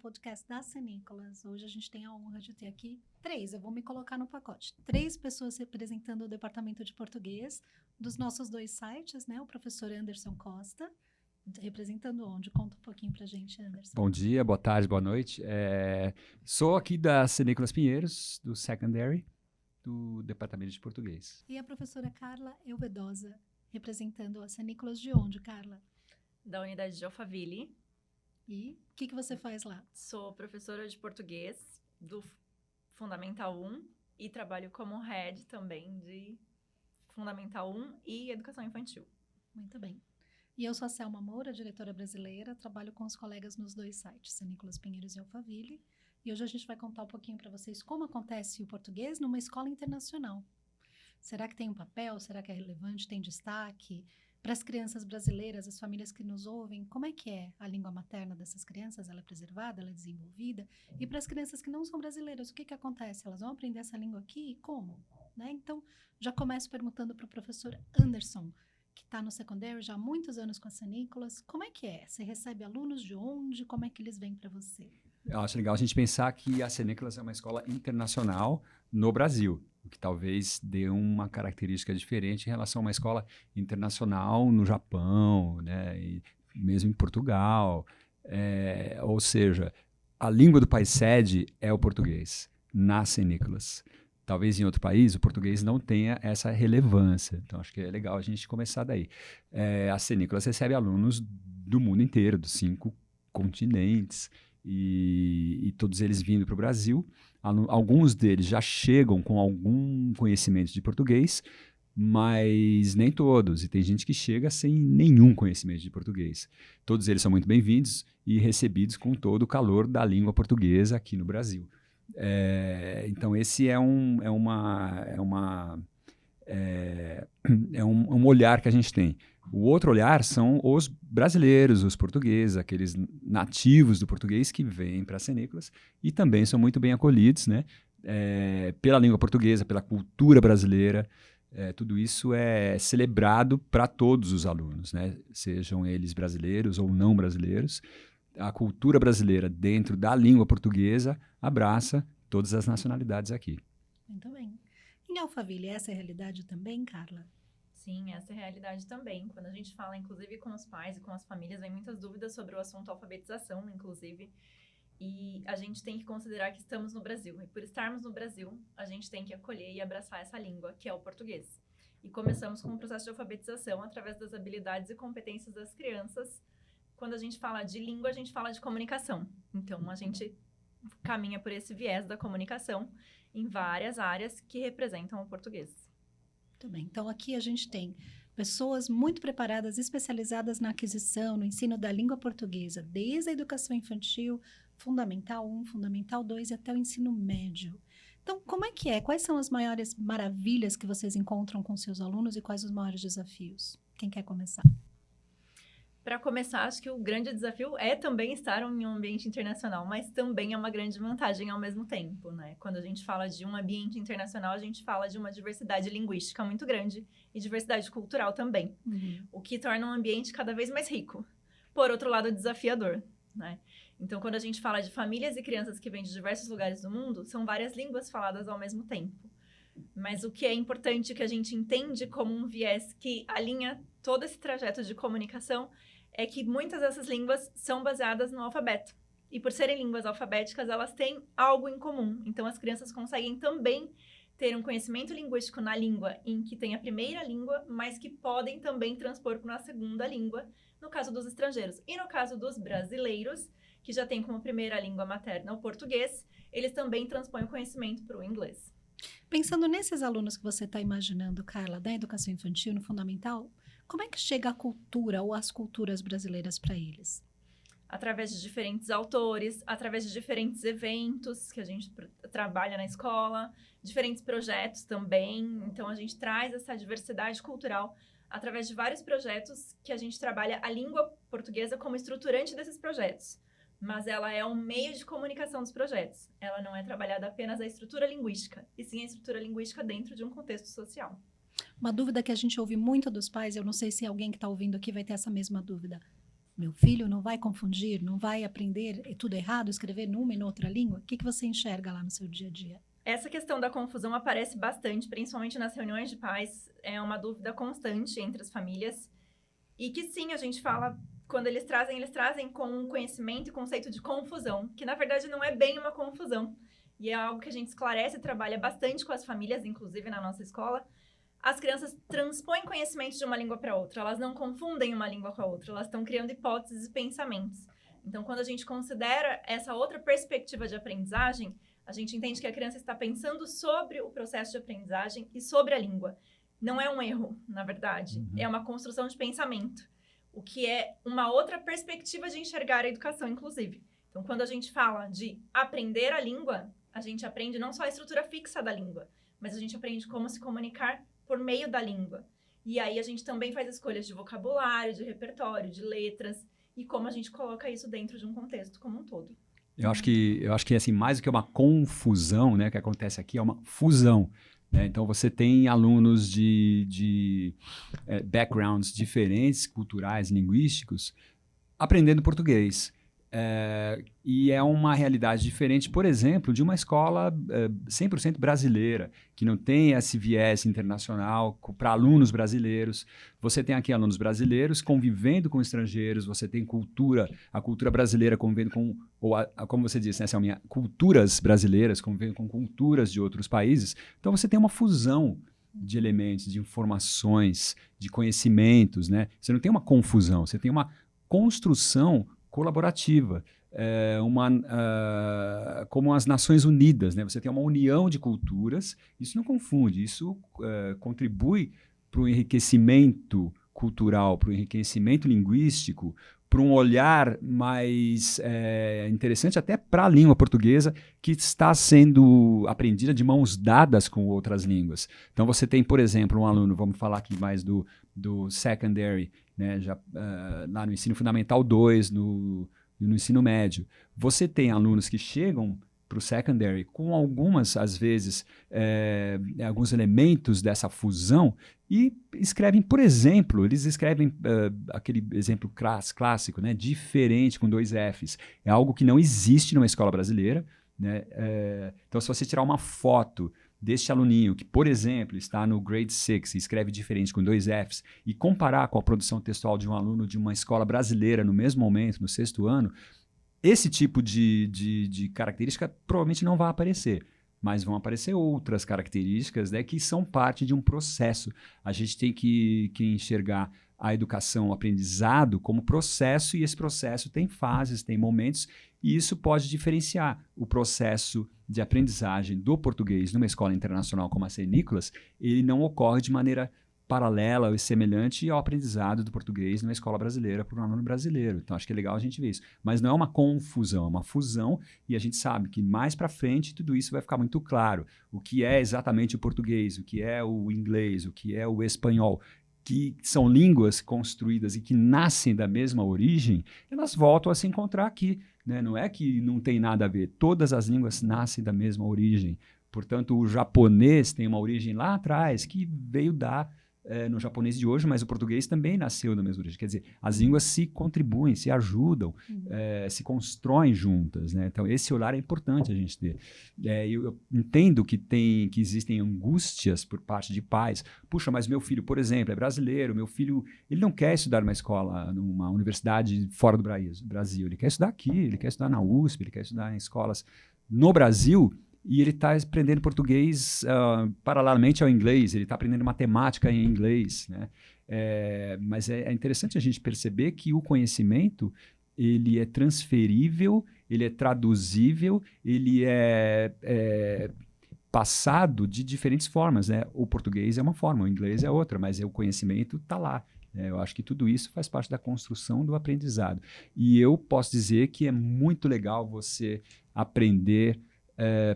podcast da Cenícolas. Hoje a gente tem a honra de ter aqui eu vou me colocar no pacote. 3 pessoas representando o departamento de português dos nossos 2 sites, né? O professor Anderson Costa, representando onde? Conta um pouquinho pra gente, Anderson. Bom dia, boa tarde, boa noite. Sou aqui da Cenícolas Pinheiros, do Secondary, do departamento de português. E a professora Carla Elvedosa, representando a Cenícolas de onde, Carla? Da unidade de Alphaville. E o que você faz lá? Sou professora de português do Fundamental 1 e trabalho como head também de Fundamental 1 e Educação Infantil. Muito bem. E eu sou a Selma Moura, diretora brasileira, trabalho com os colegas nos 2 sites, Cenícolas Pinheiros e Alphaville. E hoje a gente vai contar um pouquinho para vocês como acontece o português numa escola internacional. Será que tem um papel? Será que é relevante? Tem destaque? Para as crianças brasileiras, as famílias que nos ouvem, como é que é a língua materna dessas crianças? Ela é preservada? Ela é desenvolvida? E para as crianças que não são brasileiras, o que acontece? Elas vão aprender essa língua aqui e como? Né? Então, já começo perguntando para o professor Anderson, que está no secundário já há muitos anos com a Cenícolas. Como é que é? Você recebe alunos de onde? Como é que eles vêm para você? Eu acho legal a gente pensar que a Cenícolas é uma escola internacional no Brasil, o que talvez dê uma característica diferente em relação a uma escola internacional no Japão, né, e mesmo em Portugal. Ou seja, a língua do país sede é o português, na Cenícolas. Talvez em outro país o português não tenha essa relevância. Então, acho que é legal a gente começar daí. A Cenícolas recebe alunos do mundo inteiro, dos 5 continentes, e todos eles vindo para o Brasil. Alguns deles já chegam com algum conhecimento de português, mas nem todos. E tem gente que chega sem nenhum conhecimento de português. Todos eles são muito bem-vindos e recebidos com todo o calor da língua portuguesa aqui no Brasil. Então, esse é um olhar que a gente tem. O outro olhar são os brasileiros, os portugueses, aqueles nativos do português que vêm para a Cenícolas e também são muito bem acolhidos, né? Pela língua portuguesa, pela cultura brasileira. Tudo isso é celebrado para todos os alunos, né? Sejam eles brasileiros ou não brasileiros. A cultura brasileira dentro da língua portuguesa abraça todas as nacionalidades aqui. Muito bem. Em Alphaville, essa é a realidade também, Carla? Sim, essa é a realidade também. Quando a gente fala, inclusive, com os pais e com as famílias, vem muitas dúvidas sobre o assunto alfabetização, inclusive. E a gente tem que considerar que estamos no Brasil. E por estarmos no Brasil, a gente tem que acolher e abraçar essa língua, que é o português. E começamos com o processo de alfabetização através das habilidades e competências das crianças. Quando a gente fala de língua, a gente fala de comunicação. Então, a gente caminha por esse viés da comunicação em várias áreas que representam o português. Muito bem. Então, aqui a gente tem pessoas muito preparadas, especializadas na aquisição, no ensino da língua portuguesa, desde a educação infantil, Fundamental 1, Fundamental 2 e até o ensino médio. Então, como é que é? Quais são as maiores maravilhas que vocês encontram com seus alunos e quais os maiores desafios? Quem quer começar? Para começar, acho que o grande desafio é também estar em um ambiente internacional, mas também é uma grande vantagem ao mesmo tempo, né? Quando a gente fala de um ambiente internacional, a gente fala de uma diversidade linguística muito grande e diversidade cultural também, o que torna um ambiente cada vez mais rico. Por outro lado, desafiador, né? Então, quando a gente fala de famílias e crianças que vêm de diversos lugares do mundo, são várias línguas faladas ao mesmo tempo. Mas o que é importante que a gente entende como um viés que alinha todo esse trajeto de comunicação é que muitas dessas línguas são baseadas no alfabeto. E por serem línguas alfabéticas, elas têm algo em comum. Então, as crianças conseguem também ter um conhecimento linguístico na língua em que tem a primeira língua, mas que podem também transpor para a segunda língua, no caso dos estrangeiros. E no caso dos brasileiros, que já têm como primeira língua materna o português, eles também transpõem o conhecimento para o inglês. Pensando nesses alunos que você está imaginando, Carla, da educação infantil no fundamental, como é que chega a cultura ou as culturas brasileiras para eles? Através de diferentes autores, através de diferentes eventos que a gente trabalha na escola, diferentes projetos também. Então, a gente traz essa diversidade cultural através de vários projetos que a gente trabalha a língua portuguesa como estruturante desses projetos. Mas ela é um meio de comunicação dos projetos. Ela não é trabalhada apenas a estrutura linguística, e sim a estrutura linguística dentro de um contexto social. Uma dúvida que a gente ouve muito dos pais, eu não sei se alguém que está ouvindo aqui vai ter essa mesma dúvida. Meu filho não vai confundir, não vai aprender tudo errado, escrever numa e noutra língua? O que você enxerga lá no seu dia a dia? Essa questão da confusão aparece bastante, principalmente nas reuniões de pais. É uma dúvida constante entre as famílias. E que sim, a gente fala, quando eles trazem com um conhecimento e conceito de confusão, que na verdade não é bem uma confusão. E é algo que a gente esclarece e trabalha bastante com as famílias, inclusive na nossa escola. As crianças transpõem conhecimentos de uma língua para outra, elas não confundem uma língua com a outra, elas estão criando hipóteses e pensamentos. Então, quando a gente considera essa outra perspectiva de aprendizagem, a gente entende que a criança está pensando sobre o processo de aprendizagem e sobre a língua. Não é um erro, na verdade, é uma construção de pensamento, o que é uma outra perspectiva de enxergar a educação, inclusive. Então, quando a gente fala de aprender a língua, a gente aprende não só a estrutura fixa da língua, mas a gente aprende como se comunicar por meio da língua. E aí a gente também faz escolhas de vocabulário, de repertório, de letras, e como a gente coloca isso dentro de um contexto como um todo. Eu acho que assim, mais do que uma confusão, né, que acontece aqui, é uma fusão. Né? Então, você tem alunos de backgrounds diferentes, culturais, linguísticos, aprendendo português. E é uma realidade diferente, por exemplo, de uma escola 100% brasileira, que não tem esse viés internacional para alunos brasileiros. Você tem aqui alunos brasileiros convivendo com estrangeiros, você tem a cultura brasileira convivendo com, como você disse, né, Selminha, culturas brasileiras convivendo com culturas de outros países. Então você tem uma fusão de elementos, de informações, de conhecimentos, né? Você não tem uma confusão, você tem uma construção colaborativa, como as Nações Unidas, né? Você tem uma união de culturas, isso não confunde, isso contribui para o enriquecimento cultural, para o enriquecimento linguístico, para um olhar mais interessante até para a língua portuguesa, que está sendo aprendida de mãos dadas com outras línguas. Então você tem, por exemplo, um aluno, vamos falar aqui mais do secondary, né, lá no ensino fundamental 2, no ensino médio. Você tem alunos que chegam para o secondary com algumas, às vezes, alguns elementos dessa fusão e escrevem, por exemplo, eles escrevem aquele exemplo clássico, né, diferente com 2 Fs. É algo que não existe numa escola brasileira. Né? Então, se você tirar uma foto deste aluninho que, por exemplo, está no grade 6 e escreve diferente com 2 Fs e comparar com a produção textual de um aluno de uma escola brasileira no mesmo momento, no 6º ano, esse tipo de característica provavelmente não vai aparecer, mas vão aparecer outras características, né, que são parte de um processo. A gente tem que enxergar a educação, o aprendizado como processo, e esse processo tem fases, tem momentos, e isso pode diferenciar o processo de aprendizagem do português numa escola internacional como a St. Nicholas. Ele não ocorre de maneira paralela e semelhante ao aprendizado do português numa escola brasileira por um aluno brasileiro. Então, acho que é legal a gente ver isso. Mas não é uma confusão, é uma fusão, e a gente sabe que mais para frente tudo isso vai ficar muito claro. O que é exatamente o português, o que é o inglês, o que é o espanhol, que são línguas construídas e que nascem da mesma origem, elas voltam a se encontrar aqui. Né? Não é que não tem nada a ver, todas as línguas nascem da mesma origem. Portanto, o japonês tem uma origem lá atrás que veio no japonês de hoje, mas o português também nasceu da mesma origem. Quer dizer, as línguas se contribuem, se ajudam, se constroem juntas. Né? Então, esse olhar é importante a gente ter. Eu entendo que existem angústias por parte de pais. Puxa, mas meu filho, por exemplo, é brasileiro, meu filho ele não quer estudar numa escola, numa universidade fora do Brasil. Ele quer estudar aqui, ele quer estudar na USP, ele quer estudar em escolas no Brasil. E ele está aprendendo português paralelamente ao inglês, ele está aprendendo matemática em inglês. Né? Mas é interessante a gente perceber que o conhecimento ele é transferível, ele é traduzível, ele é passado de diferentes formas. Né? O português é uma forma, o inglês é outra, mas o conhecimento está lá. Eu acho que tudo isso faz parte da construção do aprendizado. E eu posso dizer que é muito legal você aprender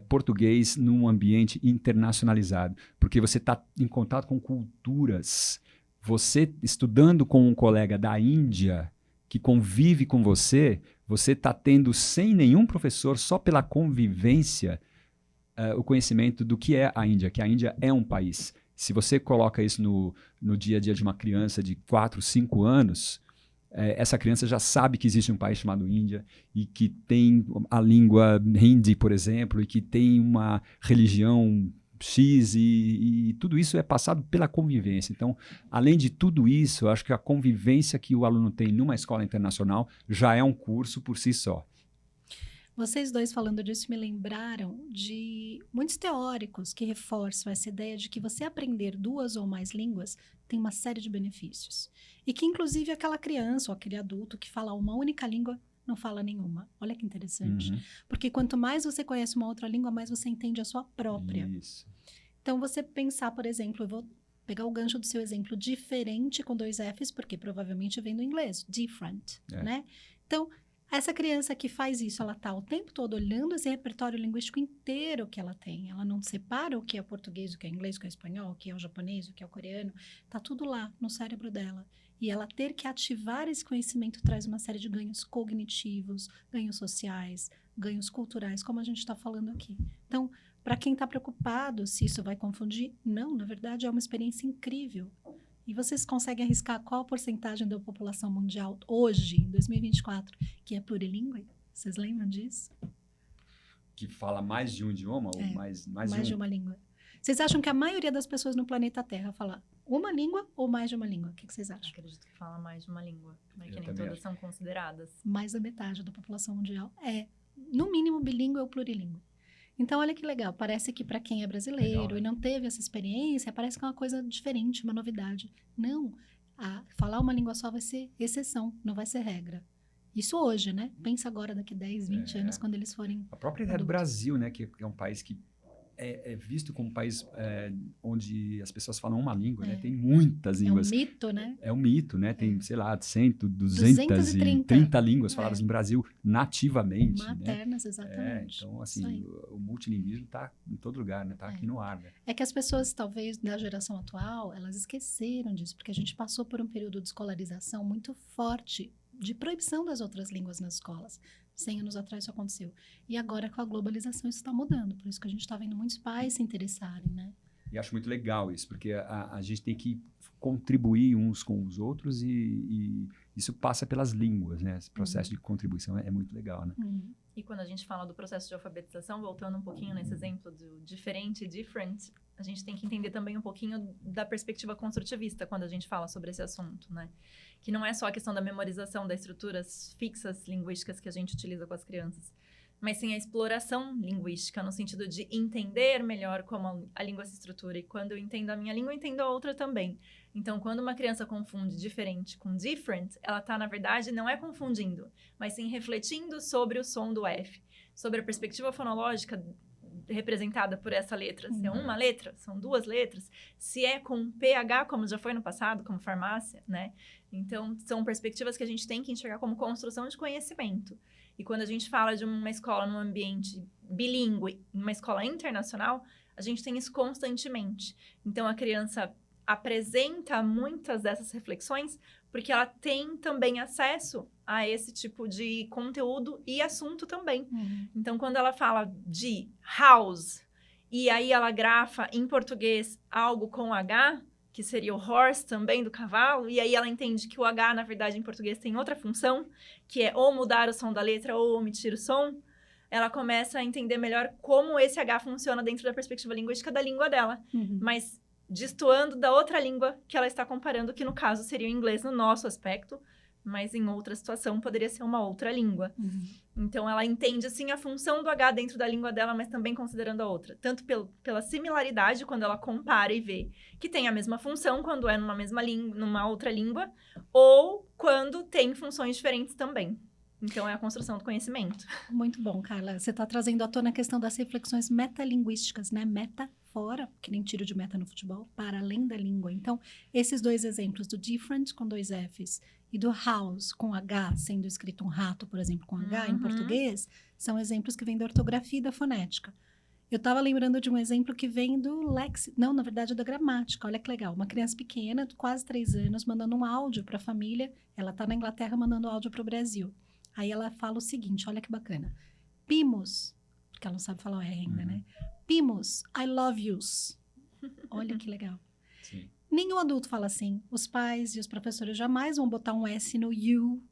português num ambiente internacionalizado, porque você está em contato com culturas. Você estudando com um colega da Índia que convive com você está tendo, sem nenhum professor, só pela convivência, o conhecimento do que é a Índia, que a Índia é um país. Se você coloca isso no dia a dia de uma criança de 4, 5 anos, essa criança já sabe que existe um país chamado Índia e que tem a língua hindi, por exemplo, e que tem uma religião X e tudo isso é passado pela convivência. Então, além de tudo isso, eu acho que a convivência que o aluno tem numa escola internacional já é um curso por si só. Vocês dois falando disso me lembraram de muitos teóricos que reforçam essa ideia de que você aprender 2 ou mais línguas tem uma série de benefícios. E que, inclusive, aquela criança ou aquele adulto que fala uma única língua não fala nenhuma. Olha que interessante. Porque quanto mais você conhece uma outra língua, mais você entende a sua própria. Isso. Então, você pensar, por exemplo, eu vou pegar o gancho do seu exemplo, diferente com 2 Fs, porque provavelmente vem do inglês, different, né? Então, essa criança que faz isso, ela está o tempo todo olhando esse repertório linguístico inteiro que ela tem. Ela não separa o que é português, o que é inglês, o que é espanhol, o que é o japonês, o que é o coreano. Está tudo lá no cérebro dela. E ela ter que ativar esse conhecimento traz uma série de ganhos cognitivos, ganhos sociais, ganhos culturais, como a gente está falando aqui. Então, para quem está preocupado se isso vai confundir, não, na verdade é uma experiência incrível. E vocês conseguem arriscar qual a porcentagem da população mundial hoje, em 2024, que é plurilingue? Vocês lembram disso? Que fala mais de um idioma ou mais de uma língua. Vocês acham que a maioria das pessoas no planeta Terra fala uma língua ou mais de uma língua? O que vocês acham? Acredito que fala mais de uma língua, mas que nem todas são consideradas. Mais da metade da população mundial é, no mínimo, bilíngue ou plurilingue. Então, olha que legal, parece que para quem é brasileiro legal, e não teve essa experiência, parece que é uma coisa diferente, uma novidade. Não, falar uma língua só vai ser exceção, não vai ser regra. Isso hoje, né? Pensa agora daqui 10, 20 anos, quando eles forem a própria ideia do Brasil, né? Que é um país que é visto como um país onde as pessoas falam uma língua, né? Tem muitas línguas. É um mito, né? É um mito, né? Tem, sei lá, 100, 230 línguas faladas no Brasil nativamente. Maternas, né? Exatamente. Então, assim, o multilinguismo está em todo lugar, né? Está aqui no ar, né? É que as pessoas, talvez, da geração atual, elas esqueceram disso, porque a gente passou por um período de escolarização muito forte, de proibição das outras línguas nas escolas. 100 anos atrás isso aconteceu. E agora, com a globalização, isso está mudando. Por isso que a gente está vendo muitos pais se interessarem, né? E acho muito legal isso, porque a gente tem que contribuir uns com os outros e isso passa pelas línguas, né? Esse processo de contribuição é muito legal, né? E quando a gente fala do processo de alfabetização, voltando um pouquinho nesse exemplo do diferente e different, a gente tem que entender também um pouquinho da perspectiva construtivista quando a gente fala sobre esse assunto, né? Que não é só a questão da memorização das estruturas fixas linguísticas que a gente utiliza com as crianças, mas sim a exploração linguística, no sentido de entender melhor como a língua se estrutura. E quando eu entendo a minha língua, eu entendo a outra também. Então, quando uma criança confunde diferente com different, ela está, na verdade, não é confundindo, mas sim refletindo sobre o som do F, sobre a perspectiva fonológica representada por essa letra. Se é uma letra, são 2 letras. Se é com PH, como já foi no passado, como farmácia, né? Então, são perspectivas que a gente tem que enxergar como construção de conhecimento. E quando a gente fala de uma escola num ambiente bilíngue, uma escola internacional, a gente tem isso constantemente. Então, a criança apresenta muitas dessas reflexões porque ela tem também acesso a esse tipo de conteúdo e assunto também. Então, quando ela fala de house e aí ela grafa em português algo com H, que seria o horse também do cavalo, e aí ela entende que o H, na verdade, em português tem outra função, que é ou mudar o som da letra ou omitir o som, ela começa a entender melhor como esse H funciona dentro da perspectiva linguística da língua dela. Mas destoando da outra língua que ela está comparando, que no caso seria o inglês no nosso aspecto, mas em outra situação poderia ser uma outra língua. Então, ela entende, assim, a função do H dentro da língua dela, mas também considerando a outra. Tanto pela similaridade, quando ela compara e vê que tem a mesma função quando é numa outra língua, ou quando tem funções diferentes também. Então, é a construção do conhecimento. Muito bom, Carla. Você está trazendo à tona a questão das reflexões metalinguísticas, né? Meta fora, que nem tiro de meta no futebol, para além da língua. Então, esses 2 exemplos, do different com 2 Fs e do house com H, sendo escrito um rato, por exemplo, com H em português, são exemplos que vêm da ortografia e da fonética. Eu estava lembrando de um exemplo que vem do não, na verdade, da gramática. Olha que legal. Uma criança pequena, de quase 3 anos, mandando um áudio para a família. Ela está na Inglaterra mandando áudio para o Brasil. Aí ela fala o seguinte, olha que bacana. Pimos, porque ela não sabe falar o R ainda, né? Pimos, I love yous. Olha que legal. Sim. Nenhum adulto fala assim. Os pais e os professores jamais vão botar um S no you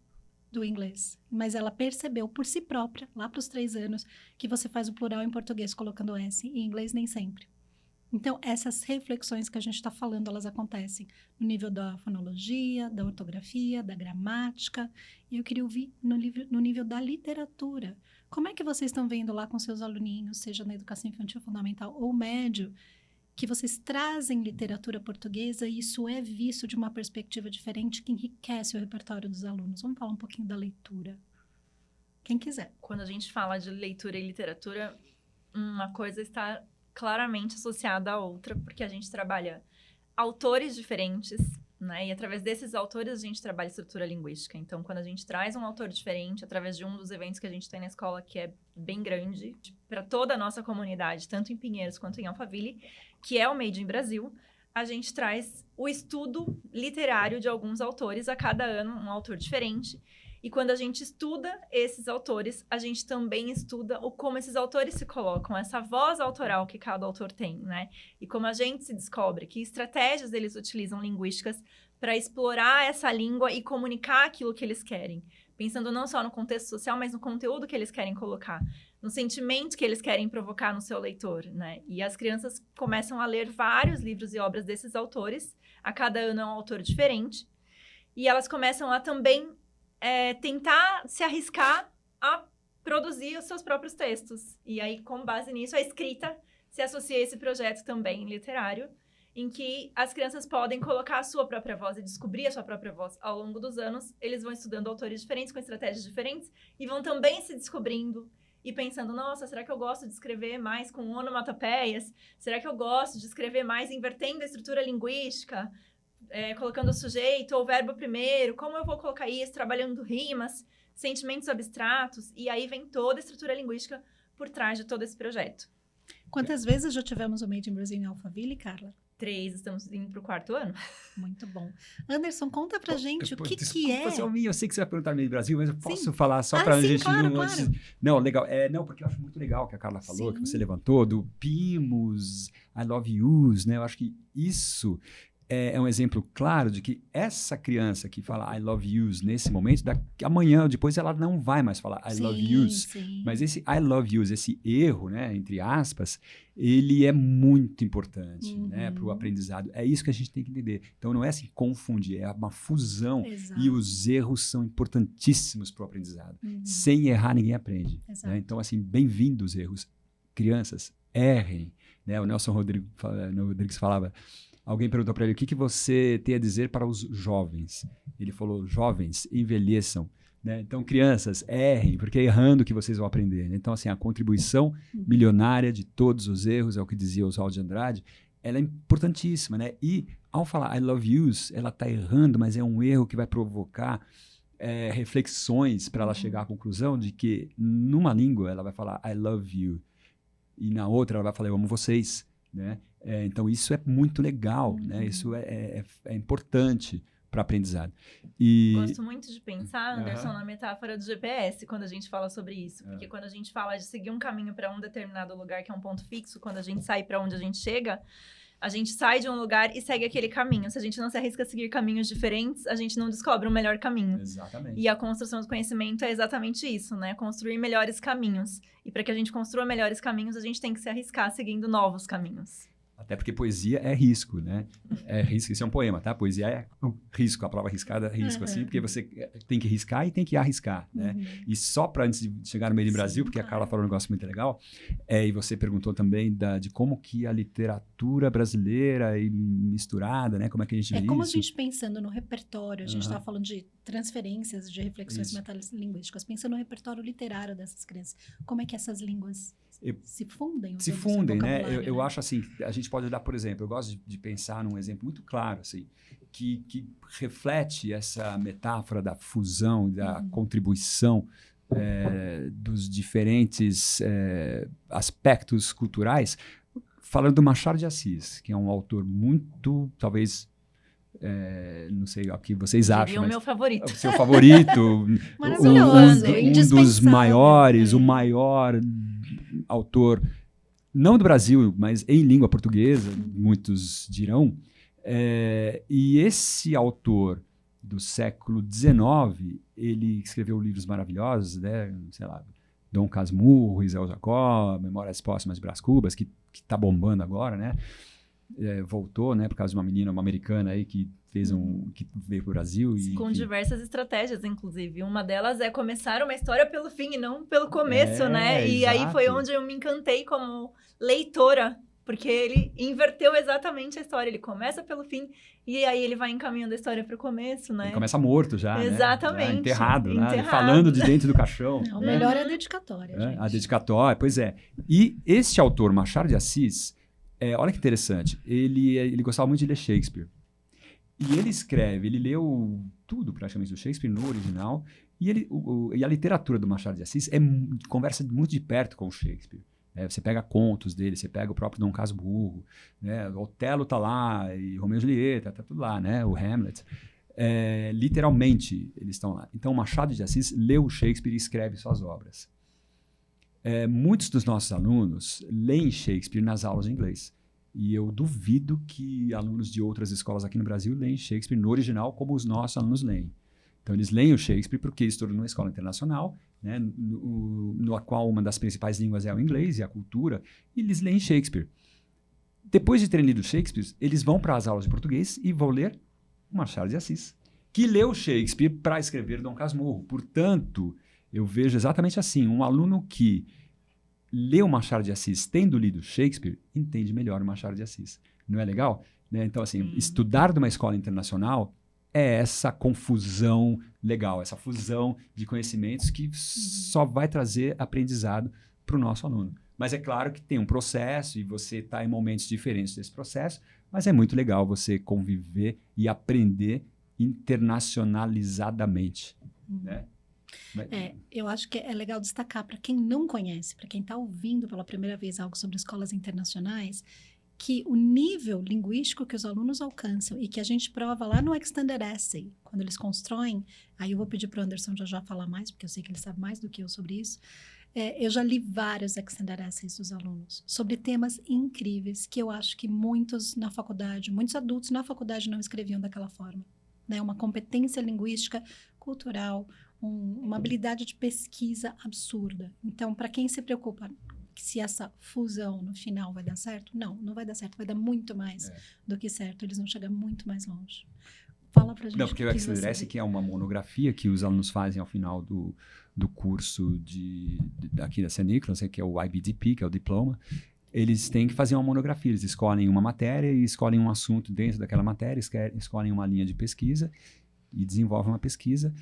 do inglês. Mas ela percebeu por si própria, lá para os 3 anos, que você faz o plural em português colocando S, e em inglês nem sempre. Então, essas reflexões que a gente está falando, elas acontecem no nível da fonologia, da ortografia, da gramática. E eu queria ouvir no nível da literatura. Como é que vocês estão vendo lá com seus aluninhos, seja na educação infantil fundamental ou médio, que vocês trazem literatura portuguesa e isso é visto de uma perspectiva diferente que enriquece o repertório dos alunos? Vamos falar um pouquinho da leitura. Quem quiser. Quando a gente fala de leitura e literatura, uma coisa está claramente associada à outra, porque a gente trabalha autores diferentes, né? E através desses autores a gente trabalha estrutura linguística. Então, quando a gente traz um autor diferente, através de um dos eventos que a gente tem na escola, que é bem grande, para toda a nossa comunidade, tanto em Pinheiros quanto em Alphaville, que é o Made in Brasil, a gente traz o estudo literário de alguns autores, a cada ano um autor diferente. E quando a gente estuda esses autores, a gente também estuda como esses autores se colocam, essa voz autoral que cada autor tem, né? E como a gente se descobre, que estratégias eles utilizam linguísticas para explorar essa língua e comunicar aquilo que eles querem. Pensando não só no contexto social, mas no conteúdo que eles querem colocar, no sentimento que eles querem provocar no seu leitor, né? E as crianças começam a ler vários livros e obras desses autores, a cada ano é um autor diferente, e elas começam a também tentar se arriscar a produzir os seus próprios textos. E aí, com base nisso, a escrita se associa a esse projeto também literário, em que as crianças podem colocar a sua própria voz e descobrir a sua própria voz ao longo dos anos. Eles vão estudando autores diferentes, com estratégias diferentes, e vão também se descobrindo e pensando, nossa, será que eu gosto de escrever mais com onomatopeias? Será que eu gosto de escrever mais invertendo a estrutura linguística? Colocando o sujeito ou o verbo primeiro, como eu vou colocar isso, trabalhando rimas, sentimentos abstratos, e aí vem toda a estrutura linguística por trás de todo esse projeto. Quantas vezes já tivemos o Made in Brasil em Alphaville, Carla? 3, estamos indo pro 4º ano. Muito bom. Anderson, conta pra gente o que é. Desculpa, Selminha, eu sei que você vai perguntar no Meio do Brasil, mas eu posso falar só sim, pra gente... claro. Não, legal. Não, porque eu acho muito legal o que a Carla falou, que você levantou, do PIMOS, I Love Yous, né? Eu acho que isso... é um exemplo claro de que essa criança que fala I love yous nesse momento, amanhã ou depois ela não vai mais falar I love yous. Sim. Mas esse I love yous, esse erro, né, entre aspas, ele é muito importante, né, para o aprendizado. É isso que a gente tem que entender. Então não é assim confundir, é uma fusão. Exato. E os erros são importantíssimos para o aprendizado. Sem errar, ninguém aprende. Né? Então, assim, bem-vindos erros. Crianças, errem. Né? O Nelson Rodrigues falava... Alguém perguntou para ele, o que você tem a dizer para os jovens? Ele falou, jovens, envelheçam. Né? Então, crianças, errem, porque é errando que vocês vão aprender. Né? Então, assim, a contribuição milionária de todos os erros, é o que dizia Oswald de Andrade, ela é importantíssima. Né? E, ao falar I love yous, ela está errando, mas é um erro que vai provocar reflexões para ela chegar à conclusão de que, numa língua, ela vai falar I love you, e na outra ela vai falar eu amo vocês. Né? Então, isso é muito legal, né? Isso é importante para aprendizado. Gosto muito de pensar, Anderson, na metáfora do GPS, quando a gente fala sobre isso. Porque quando a gente fala de seguir um caminho para um determinado lugar, que é um ponto fixo, quando a gente sai para onde a gente chega, a gente sai de um lugar e segue aquele caminho. Se a gente não se arrisca a seguir caminhos diferentes, a gente não descobre um melhor caminho. Exatamente. E a construção do conhecimento é exatamente isso, né? Construir melhores caminhos. E para que a gente construa melhores caminhos, a gente tem que se arriscar seguindo novos caminhos. Até porque poesia é risco, né? É risco, isso é um poema, tá? Poesia é risco, a palavra arriscada é risco, assim, porque você tem que riscar e tem que arriscar, né? E só para antes de chegar no Made in Brasil, porque a Carla falou um negócio muito legal, e você perguntou também de como que a literatura brasileira e misturada, né? Como é que a gente vê isso? Como a gente pensando no repertório, a gente estava falando de transferências, de reflexões metalinguísticas, pensando no repertório literário dessas crianças, como é que essas línguas se fundem? Se fundem, né? Eu acho assim, a gente pode dar, por exemplo, eu gosto de pensar num exemplo muito claro, assim, que reflete essa metáfora da fusão, da contribuição dos diferentes aspectos culturais, falando do Machado de Assis, que é um autor muito, talvez... não sei o que vocês acham. O meu favorito. O seu favorito. Maravilhoso. Um dos maiores, o maior autor, não do Brasil, mas em língua portuguesa, muitos dirão, E esse autor do século XIX, ele escreveu livros maravilhosos, né? Sei lá, Dom Casmurro, Isel Jacó, Memórias Póstumas de Brás Cubas, que está bombando agora, né? Voltou, né? Por causa de uma menina, uma americana aí que fez que veio para o Brasil. Com diversas estratégias, inclusive. Uma delas é começar uma história pelo fim e não pelo começo, né? E exato. aí foi onde eu me encantei como leitora, porque ele inverteu exatamente a história. Ele começa pelo fim e aí ele vai encaminhando a história para o começo, né? Ele começa morto já, exatamente, né? Enterrado, né? Falando de dentro do caixão. Não, o melhor é a dedicatória, gente. A dedicatória, pois é. E esse autor, Machado de Assis, olha que interessante, ele gostava muito de ler Shakespeare. E ele leu tudo praticamente do Shakespeare no original, e a literatura do Machado de Assis conversa muito de perto com o Shakespeare. Você pega contos dele, você pega o próprio Dom Casmurro, né? O Otelo tá lá, e Romeu e Julieta, tá tudo lá, né? O Hamlet. Literalmente, eles estão lá. Então, Machado de Assis leu o Shakespeare e escreve suas obras. Muitos dos nossos alunos leem Shakespeare nas aulas de inglês. E eu duvido que alunos de outras escolas aqui no Brasil leem Shakespeare no original como os nossos alunos leem. Então, eles leem o Shakespeare porque eles estudam numa escola internacional, né, no qual uma das principais línguas é o inglês e a cultura, e eles leem Shakespeare. Depois de terem lido Shakespeare, eles vão para as aulas de português e vão ler Machado de Assis, que leu Shakespeare para escrever Dom Casmurro. Portanto, eu vejo exatamente assim, um aluno que leu Machado de Assis tendo lido Shakespeare, entende melhor o Machado de Assis. Não é legal? Né? Então, assim, estudar numa escola internacional é essa confusão legal, essa fusão de conhecimentos que só vai trazer aprendizado para o nosso aluno. Mas é claro que tem um processo e você está em momentos diferentes desse processo, mas é muito legal você conviver e aprender internacionalizadamente, né? Eu acho que é legal destacar para quem não conhece, para quem está ouvindo pela primeira vez algo sobre escolas internacionais, que o nível linguístico que os alunos alcançam e que a gente prova lá no Extended Essay, quando eles constroem, aí eu vou pedir para o Anderson já falar mais, porque eu sei que ele sabe mais do que eu sobre isso. Eu já li vários Extended Essays dos alunos sobre temas incríveis que eu acho que muitos adultos na faculdade não escreviam daquela forma. Né? Uma competência linguística, cultural, uma habilidade de pesquisa absurda. Então, para quem se preocupa se essa fusão no final vai dar certo, não vai dar certo, vai dar muito mais do que certo, eles vão chegar muito mais longe. Fala pra gente. Não, porque o Extended Essay, que é uma monografia que os alunos fazem ao final do curso aqui da St. Nicholas, que é o IBDP, que é o diploma, eles têm que fazer uma monografia, eles escolhem uma matéria e escolhem um assunto dentro daquela matéria, escolhem uma linha de pesquisa e desenvolvem uma pesquisa.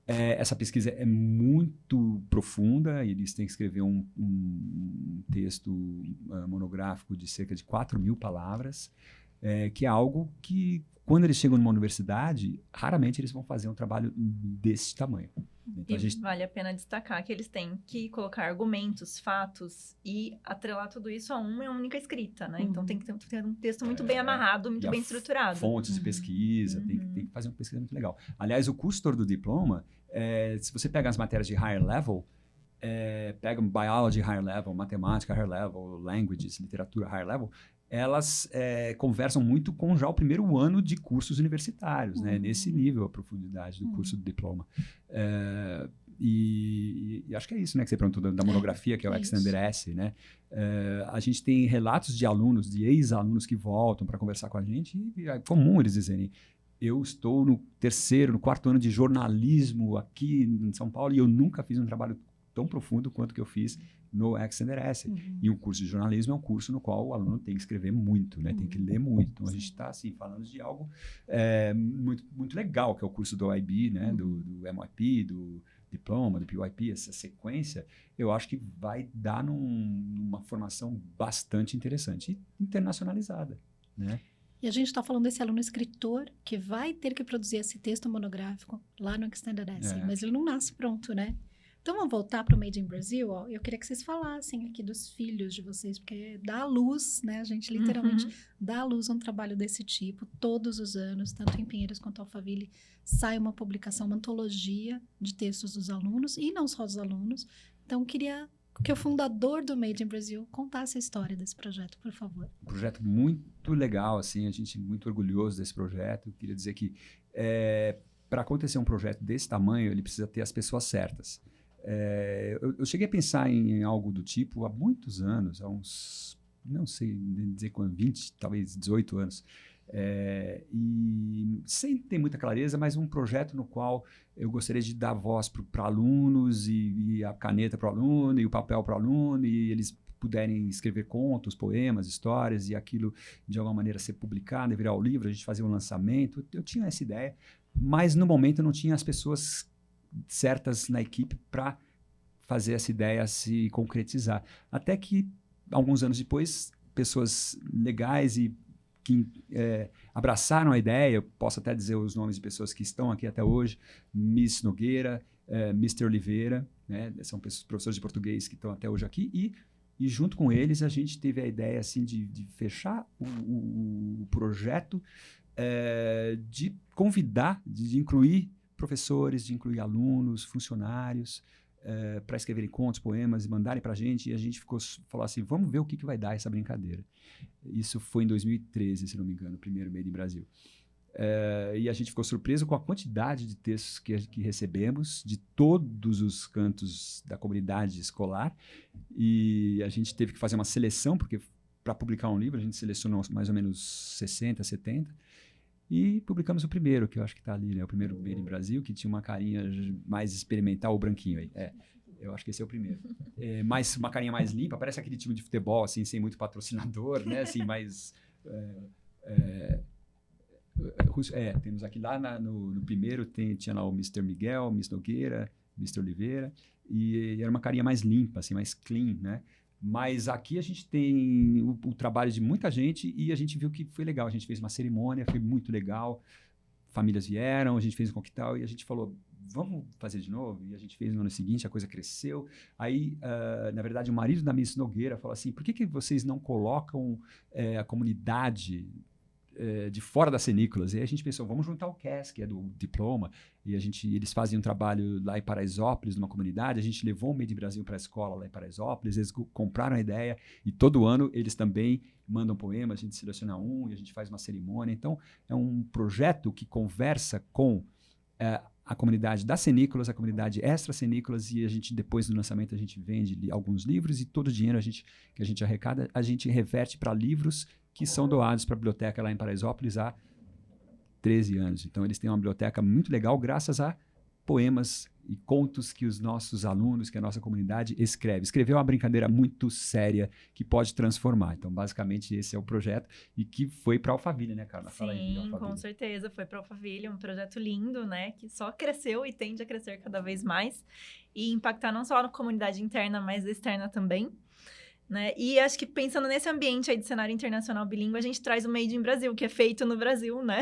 Essa pesquisa é muito profunda, eles têm que escrever um texto monográfico de cerca de 4.000 palavras, que é algo que, quando eles chegam numa universidade, raramente eles vão fazer um trabalho desse tamanho. Então, vale a pena destacar que eles têm que colocar argumentos, fatos e atrelar tudo isso a uma única escrita, né? Então tem que ter um texto muito bem amarrado, muito bem estruturado. Fontes de pesquisa, tem que fazer uma pesquisa muito legal. Aliás, o curso todo do diploma, se você pega as matérias de higher level, pega biology higher level, matemática higher level, languages, literatura higher level, elas conversam muito com já o primeiro ano de cursos universitários, né? Nesse nível, a profundidade do curso do diploma. E acho que é isso, né, que você perguntou da monografia, que é o Extended Essay, né? A gente tem relatos de alunos, de ex-alunos que voltam para conversar com a gente, e é comum eles dizerem: eu estou no quarto ano de jornalismo aqui em São Paulo e eu nunca fiz um trabalho tão profundo quanto que eu fiz no Extended Essay. E um curso de jornalismo é um curso no qual o aluno tem que escrever muito, né? Tem que ler muito. Então, a gente está, assim, falando de algo muito, muito legal, que é o curso do IB, né? Do MYP, do diploma, do PYP, essa sequência, eu acho que vai dar numa formação bastante interessante e internacionalizada, né? E a gente está falando desse aluno escritor que vai ter que produzir esse texto monográfico lá no Extended Essay, mas ele não nasce pronto, né? Então, vamos voltar para o Made in Brazil. Eu queria que vocês falassem aqui dos filhos de vocês, porque dá à luz, né? A gente literalmente dá à luz um trabalho desse tipo todos os anos, tanto em Pinheiros quanto Alphaville, sai uma publicação, uma antologia de textos dos alunos, e não só dos alunos. Então, queria que o fundador do Made in Brasil contasse a história desse projeto, por favor. Um projeto muito legal, assim, a gente é muito orgulhoso desse projeto. Eu queria dizer que para acontecer um projeto desse tamanho, ele precisa ter as pessoas certas. Eu cheguei a pensar em algo do tipo há muitos anos, há uns, não sei dizer quando, 20, talvez 18 anos. E sem ter muita clareza, mas um projeto no qual eu gostaria de dar voz para alunos e a caneta para o aluno e o papel para o aluno e eles puderem escrever contos, poemas, histórias e aquilo de alguma maneira ser publicado e virar o livro, a gente fazer um lançamento. Eu tinha essa ideia, mas no momento eu não tinha as pessoas certas na equipe para fazer essa ideia se concretizar. Até que, alguns anos depois, pessoas legais e que abraçaram a ideia, eu posso até dizer os nomes de pessoas que estão aqui até hoje, Miss Nogueira, Mr. Oliveira, né? São professores de português que estão até hoje aqui, e junto com eles a gente teve a ideia assim, de fechar o projeto, de convidar, de incluir professores, de incluir alunos, funcionários, para escreverem contos, poemas e mandarem para a gente, e a gente falou assim, vamos ver o que vai dar essa brincadeira. Isso foi em 2013, se não me engano, o primeiro Made in Brasil. E a gente ficou surpreso com a quantidade de textos que recebemos de todos os cantos da comunidade escolar, e a gente teve que fazer uma seleção, porque para publicar um livro a gente selecionou mais ou menos 60, 70, e publicamos o primeiro, que eu acho que está ali, né? O primeiro Made in Brasil, que tinha uma carinha mais experimental, o branquinho aí. Eu acho que esse é o primeiro. Mais, uma carinha mais limpa, parece aquele time de futebol, assim, sem muito patrocinador, né? Assim, mais... temos aqui lá no primeiro, tinha lá o Mr. Miguel, Miss Nogueira, Mr. Oliveira, e era uma carinha mais limpa, assim, mais clean, né? Mas aqui a gente tem o trabalho de muita gente e a gente viu que foi legal. A gente fez uma cerimônia, foi muito legal. Famílias vieram, a gente fez um coquetel e a gente falou, vamos fazer de novo? E a gente fez no ano seguinte, a coisa cresceu. Aí, na verdade, o marido da Miss Nogueira falou assim, por que vocês não colocam a comunidade de fora das Cenícolas? E aí a gente pensou, vamos juntar o CAS, que é do diploma, e eles fazem um trabalho lá em Paraisópolis, numa comunidade, a gente levou o Made in Brasil para a escola lá em Paraisópolis, eles compraram a ideia, e todo ano eles também mandam poemas, a gente seleciona um, e a gente faz uma cerimônia. Então, é um projeto que conversa com a comunidade das Cenícolas, a comunidade extra-Cenícolas, e a gente, depois do lançamento, a gente vende alguns livros, e todo o dinheiro que a gente arrecada, a gente reverte para livros que são doados para a biblioteca lá em Paraisópolis há 13 anos. Então, eles têm uma biblioteca muito legal, graças a poemas e contos que os nossos alunos, que a nossa comunidade escreve. Escrever é uma brincadeira muito séria que pode transformar. Então, basicamente, esse é o projeto e que foi para a Alphaville, né, Carla? Fala aí, Sim, com certeza. Foi para a Alphaville, um projeto lindo, né? Que só cresceu e tende a crescer cada vez mais e impactar não só na comunidade interna, mas externa também. Né? E acho que pensando nesse ambiente aí de cenário internacional bilíngue, a gente traz o Made in Brasil, que é feito no Brasil, né?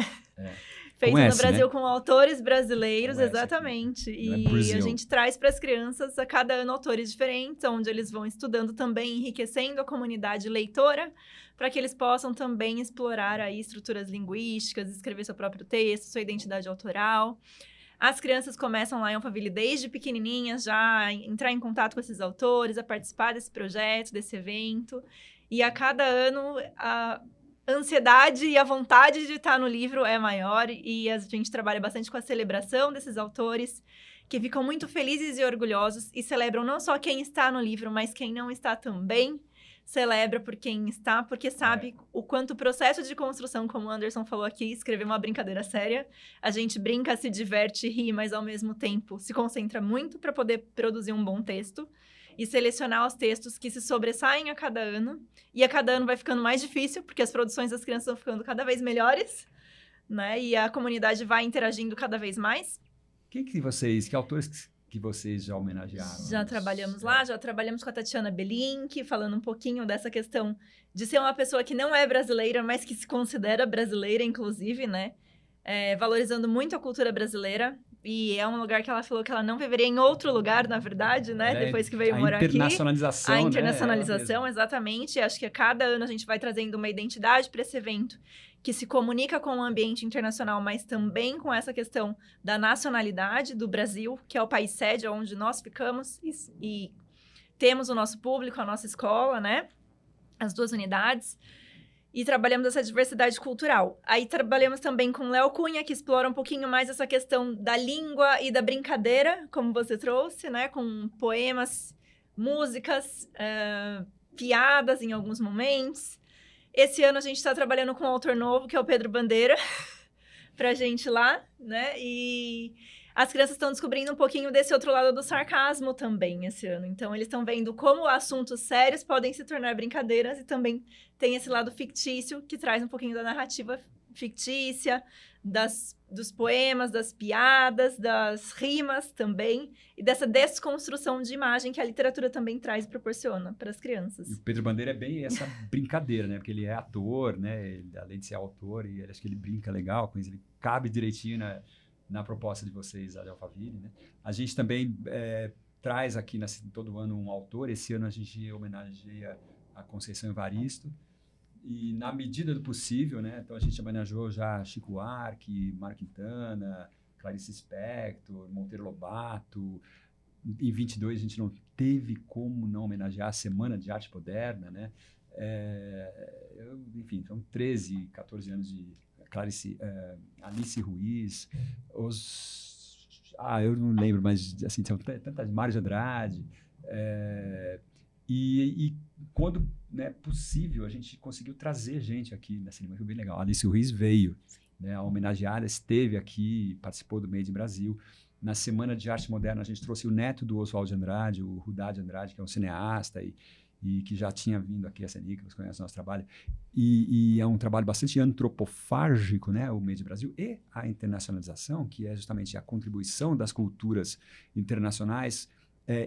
Feito no Brasil, né? Com autores brasileiros, exatamente. E a gente traz para as crianças a cada ano autores diferentes, onde eles vão estudando também, enriquecendo a comunidade leitora, para que eles possam também explorar aí estruturas linguísticas, escrever seu próprio texto, sua identidade autoral. As crianças começam lá em Alphaville desde pequenininhas já a entrar em contato com esses autores, a participar desse projeto, desse evento. E a cada ano a ansiedade e a vontade de estar no livro é maior. E a gente trabalha bastante com a celebração desses autores, que ficam muito felizes e orgulhosos e celebram não só quem está no livro, mas quem não está também. Celebra por quem está, porque sabe o quanto o processo de construção, como o Anderson falou aqui, escrever uma brincadeira séria. A gente brinca, se diverte, ri, mas ao mesmo tempo se concentra muito para poder produzir um bom texto e selecionar os textos que se sobressaem a cada ano. E a cada ano vai ficando mais difícil, porque as produções das crianças vão ficando cada vez melhores, né? E a comunidade vai interagindo cada vez mais. Que autores que vocês já homenagearam? Já trabalhamos lá, já trabalhamos com a Tatiana Belink, falando um pouquinho dessa questão de ser uma pessoa que não é brasileira, mas que se considera brasileira, inclusive, né? Valorizando muito a cultura brasileira. E é um lugar que ela falou que ela não viveria em outro lugar, na verdade, né? Depois que veio morar aqui. A internacionalização, né? Exatamente. Acho que a cada ano a gente vai trazendo uma identidade para esse evento que se comunica com o ambiente internacional, mas também com essa questão da nacionalidade do Brasil, que é o país sede onde nós ficamos, e temos o nosso público, a nossa escola, né? As 2 unidades. E trabalhamos essa diversidade cultural. Aí trabalhamos também com Léo Cunha, que explora um pouquinho mais essa questão da língua e da brincadeira, como você trouxe, né? Com poemas, músicas, piadas em alguns momentos. Esse ano a gente está trabalhando com um autor novo, que é o Pedro Bandeira, pra gente lá, né? E as crianças estão descobrindo um pouquinho desse outro lado do sarcasmo também esse ano. Então, eles estão vendo como assuntos sérios podem se tornar brincadeiras e também tem esse lado fictício que traz um pouquinho da narrativa fictícia, dos poemas, das piadas, das rimas também, e dessa desconstrução de imagem que a literatura também traz e proporciona para as crianças. E o Pedro Bandeira é bem essa brincadeira, né? Porque ele é ator, né? Ele, além de ser autor, e acho que ele brinca legal com isso, ele cabe direitinho na proposta de vocês, a Alphaville, né? A gente também traz aqui todo ano um autor. Esse ano a gente homenageia a Conceição Evaristo, e na medida do possível, né? Então a gente homenageou já Chico Buarque, Mário Quintana, Clarice Lispector, Monteiro Lobato. Em 22 a gente não teve como não homenagear a Semana de Arte Moderna, né? Enfim, são 13, 14 anos de Alice Ruiz, eu não lembro, mas assim, são tantas, Mário de Andrade, e quando, né, possível, a gente conseguiu trazer gente aqui na Cinema, que foi bem legal. A Alice Ruiz veio, né, a homenageada esteve aqui, participou do Made in Brasil. Na Semana de Arte Moderna, a gente trouxe o neto do Oswald de Andrade, o Rudá de Andrade, que é um cineasta e que já tinha vindo aqui a Cenícolas, conhece o nosso trabalho. E é um trabalho bastante antropofágico, né, o Made in Brasil, e a internacionalização, que é justamente a contribuição das culturas internacionais,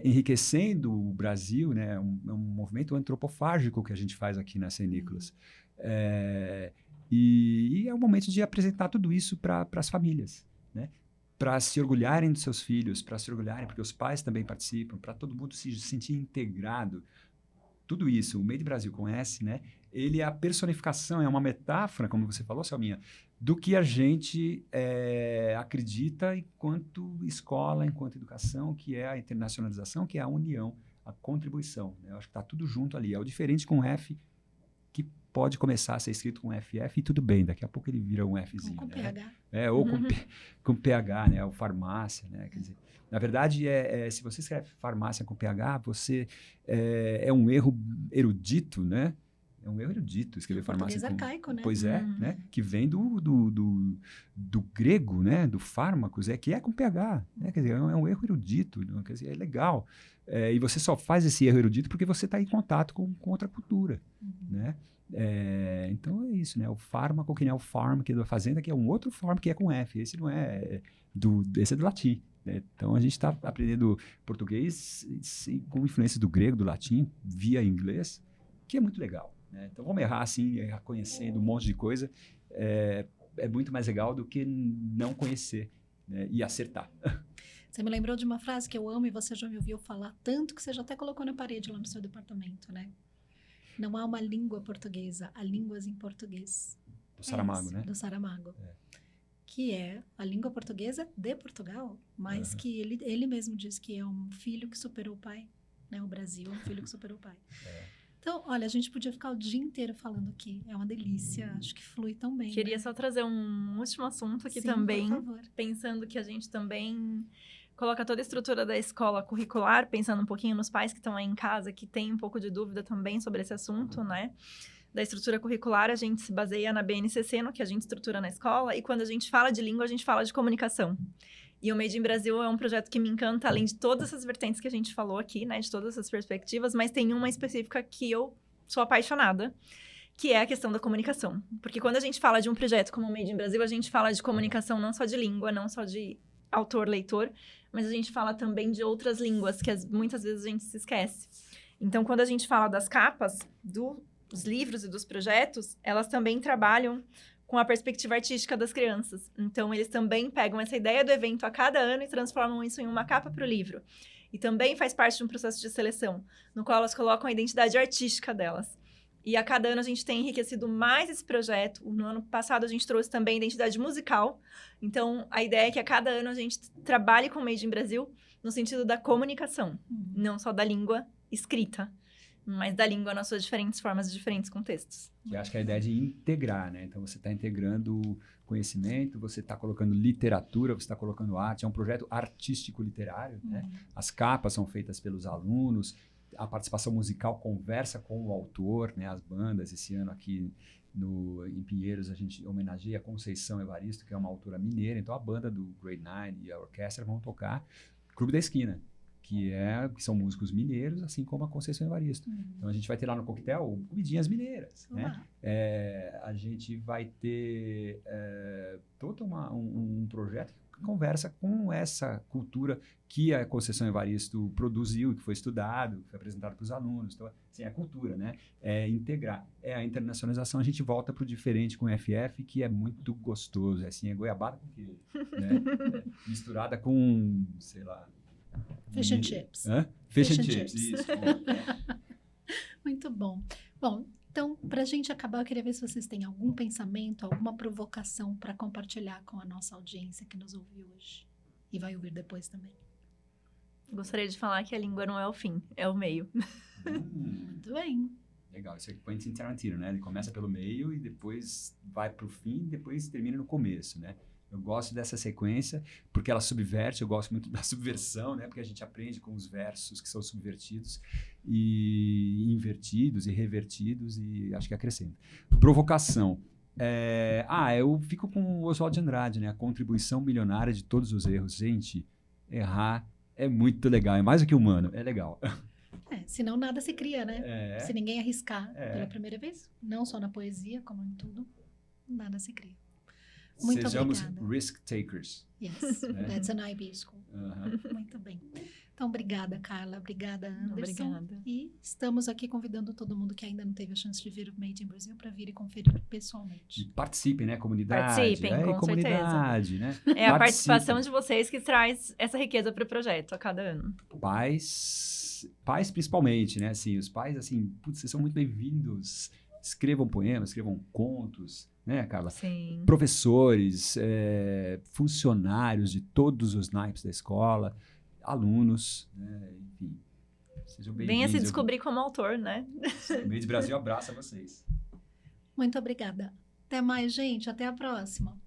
enriquecendo o Brasil, né? É um movimento antropofágico que a gente faz aqui na Cenícolas. E é o momento de apresentar tudo isso para as famílias, né? Para se orgulharem dos seus filhos, para se orgulharem, porque os pais também participam, para todo mundo se sentir integrado. Tudo isso, o Made in Brasil com S, né? Ele é a personificação, é uma metáfora, como você falou, Selminha, do que a gente acredita enquanto escola, enquanto educação, que é a internacionalização, que é a união, a contribuição, né? Eu acho que está tudo junto ali. É o diferente com F, que pode começar a ser escrito com FF e tudo bem, daqui a pouco ele vira um Fzinho. Ou com né? PH. Ou com PH, né? Ou farmácia, né? Quer dizer, na verdade, se você escreve farmácia com PH, você é um erro erudito, né? É um erro erudito escrever farmácia com... arcaico, né? Pois é, né? Que vem do grego, né? Do fármacos, que é com PH, né? Quer dizer, é um erro erudito, né? Quer dizer, é legal. E você só faz esse erro erudito porque você está em contato com outra cultura, né? Então é isso, né? O fármaco, que não é o farm, que é da fazenda, que é um outro farm que é com F. Esse não é esse é do latim, né? Então a gente está aprendendo português com influência do grego, do latim, via inglês, que é muito legal, né? Então vamos errar assim, conhecendo um monte de coisa, é muito mais legal do que não conhecer, né? E acertar. Você me lembrou de uma frase que eu amo e você já me ouviu falar tanto que você já até colocou na parede lá no seu departamento, né? Não há uma língua portuguesa, há línguas em português. Do Saramago, né? Do Saramago. Que é a língua portuguesa de Portugal, mas que ele mesmo diz que é um filho que superou o pai, né? O Brasil é um filho que superou o pai. Então, olha, a gente podia ficar o dia inteiro falando aqui. É uma delícia, acho que flui tão bem. Queria né? só trazer um último assunto aqui. Sim, também, por favor. pensando que a gente também coloca toda a estrutura da escola curricular, pensando um pouquinho nos pais que estão aí em casa, que têm um pouco de dúvida também sobre esse assunto, né? Da estrutura curricular, a gente se baseia na BNCC, no que a gente estrutura na escola, e quando a gente fala de língua, a gente fala de comunicação. E o Made in Brasil é um projeto que me encanta, além de todas essas vertentes que a gente falou aqui, né? De todas essas perspectivas, mas tem uma específica que eu sou apaixonada, que é a questão da comunicação. Porque quando a gente fala de um projeto como o Made in Brasil, a gente fala de comunicação não só de língua, não só de autor, leitor, mas a gente fala também de outras línguas que muitas vezes a gente se esquece. Então, quando a gente fala das capas dos livros e dos projetos, elas também trabalham com a perspectiva artística das crianças. Então, eles também pegam essa ideia do evento a cada ano e transformam isso em uma capa para o livro. E também faz parte de um processo de seleção, no qual elas colocam a identidade artística delas. E a cada ano a gente tem enriquecido mais esse projeto. No ano passado a gente trouxe também a identidade musical. Então, a ideia é que a cada ano a gente trabalhe com o Made in Brasil no sentido da comunicação, não só da língua escrita, mas da língua nas suas diferentes formas e diferentes contextos. Que acho que é a ideia de integrar, né? Então, você está integrando conhecimento, você está colocando literatura, você está colocando arte. É um projeto artístico-literário, né? As capas são feitas pelos alunos, a participação musical conversa com o autor, né? As bandas, esse ano aqui em Pinheiros, a gente homenageia a Conceição Evaristo, que é uma autora mineira. Então, a banda do Grade 9 e a orquestra vão tocar Clube da Esquina, que são músicos mineiros, assim como a Conceição Evaristo. Então, a gente vai ter lá no coquetel comidinhas mineiras, né? A gente vai ter todo um projeto que conversa com essa cultura que a Conceição Evaristo produziu, que foi estudado, foi apresentado para os alunos. Então, assim, é a cultura, né? É integrar. É a internacionalização. A gente volta para o diferente com o FF, que é muito gostoso. Assim, é goiabada com queijo, né? Misturada com, sei lá... Fish and chips. Fish and chips, isso. Muito bom. Bom, então, para a gente acabar, eu queria ver se vocês têm algum pensamento, alguma provocação para compartilhar com a nossa audiência que nos ouviu hoje e vai ouvir depois também. Gostaria de falar que a língua não é o fim, é o meio. Muito bem. Legal, isso é Quentin Tarantino, né? Ele começa pelo meio e depois vai para o fim e depois termina no começo, né? Eu gosto dessa sequência porque ela subverte, eu gosto muito da subversão, né? Porque a gente aprende com os versos que são subvertidos e invertidos e revertidos e acho que acrescenta. Provocação. Eu fico com o Oswald de Andrade, né? A contribuição milionária de todos os erros. Gente, errar é muito legal, é mais do que humano, é legal. Senão nada se cria, né? Se ninguém arriscar pela primeira vez, não só na poesia, como em tudo, nada se cria. Muito Sejamos obrigada. risk takers. Yes, that's an IB school. Muito bem. Então, obrigada, Carla. Obrigada, Anderson. Obrigada. E estamos aqui convidando todo mundo que ainda não teve a chance de ver o Made in Brasil para vir e conferir pessoalmente. E participem, né, comunidade? Participem, com comunidade, certeza. Né? É a participação de vocês que traz essa riqueza para o projeto a cada ano. Pais principalmente, né? Assim, os pais, assim, putz, vocês são muito bem-vindos. Escrevam poemas, escrevam contos, né, Carla? Sim. Professores, funcionários de todos os naipes da escola, alunos, né? Enfim, sejam bem-vindos. Venha se descobrir como autor, né? O Made Brasil abraça vocês. Muito obrigada. Até mais, gente. Até a próxima.